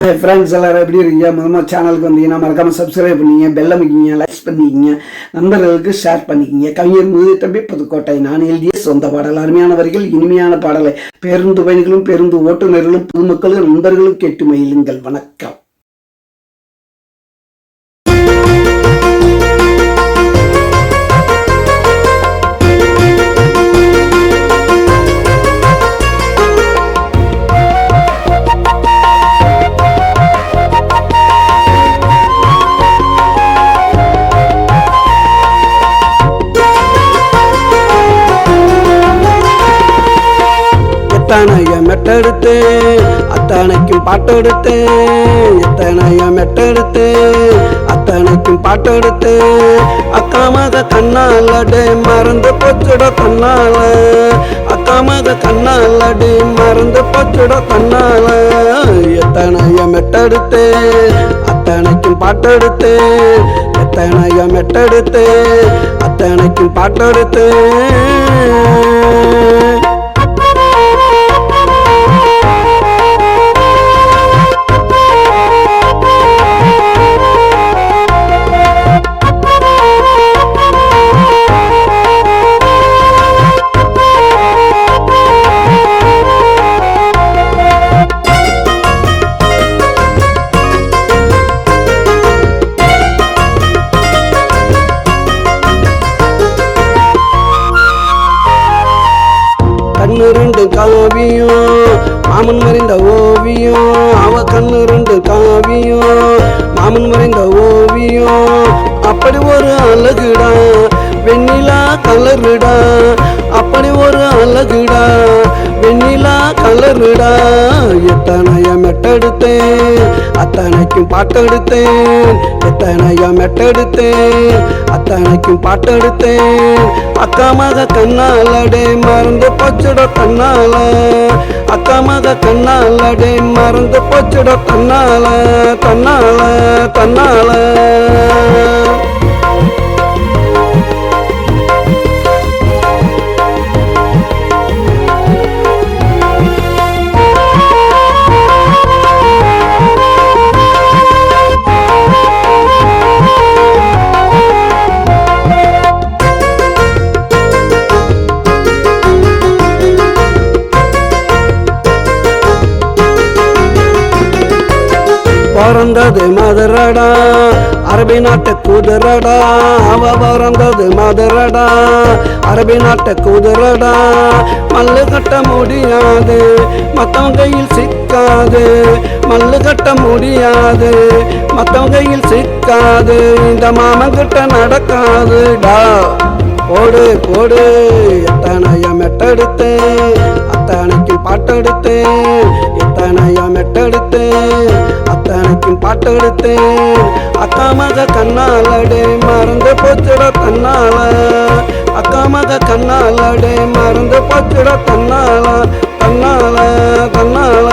Friends எல்லாரும் எப்படி இருக்கீங்க? முதல்ல சேனலுக்கு வந்தீங்கன்னா மறக்காம சப்ஸ்கிரைப் பண்ணிங்க, பெல் அமைக்கிங்க, லைக்ஸ் பண்ணிக்கிங்க, நண்பர்களுக்கு ஷேர் பண்ணிக்கிங்க. கவிஞர் முதுதம்பி புதுக்கோட்டை. நான் எழுதிய சொந்த பாடல். அருமையான வரிகள், இனிமையான பாடலை பேருந்து பயணிகளும் பேருந்து ஓட்டுநர்களும் பொதுமக்களும் நண்பர்களும் கேட்டு மகிழுங்கள். வணக்கம். எத்தனைய மெட்டெடுத்து அத்தனைக்கும் பாட்டெடுத்து, எத்தனைய மெட்டெடுத்து அத்தனைக்கும் பாட்டெடுத்து, அக்காமக கண்ணாலடே மறந்து போச்சுட கண்ணால, அக்காமக கண்ணாலடே மறந்து போச்சுட கண்ணால. எத்தனைய மெட்டெடுத்து அத்தனைக்கும் பாட்டெடுத்து, எத்தனைய மெட்டெடுத்து அத்தனைக்கும் பாட்டெடுத்து. கண்ணு ரெண்டு காவியம் மாமன் மறைந்த ஓவியம், அவ கண்ணு ரெண்டு காவியம் மாமன் மறைந்த ஓவியம். அப்படி ஒரு அழகுடா வெண்ணிலா கலருடா, அப்படி ஒரு அழகுடா வெண்ணிலா கலருடா. எத்தனைய மெட்டெடுத்தேன் அத்தனைக்கும் பாட்டெடுத்தேன், எத்தனைய மெட்டெடுத்தேன் அத்தனைக்கும் பாட்டெடுத்தேன். அக்காமக கண்ணாலடே மறந்து போச்சுட கண்ணால, அக்காமக கண்ணாலடே மறந்து போச்சுட கண்ணால, தன்னால தன்னால. பிறந்தது மதுரடா அரபி நாட்டு குதிரடா, அவ பிறந்தது மதுரடா அரபி நாட்டு குதிரடா. மல்லு கட்ட முடியாது மத்தவங்க கையில் சிக்காது, மல்லு கட்ட முடியாது மத்தவங்க கையில் சிக்காது. இந்த மாமன் கிட்ட நடக்காதுடா, போடு போடு. எத்தனைய மெட்டெடுத்து அத்தனைக்கும் பாட்டெடுத்து, எத்தனைய மெட்டெடுத்து அத்தனைக்கும் பாட்டெடுத்து. அக்காமக கண்ணாலடே மறந்து போச்சுட தன்னால, அக்காமக கண்ணாலடே மறந்து போச்சுட தன்னால, தன்னால தன்னால.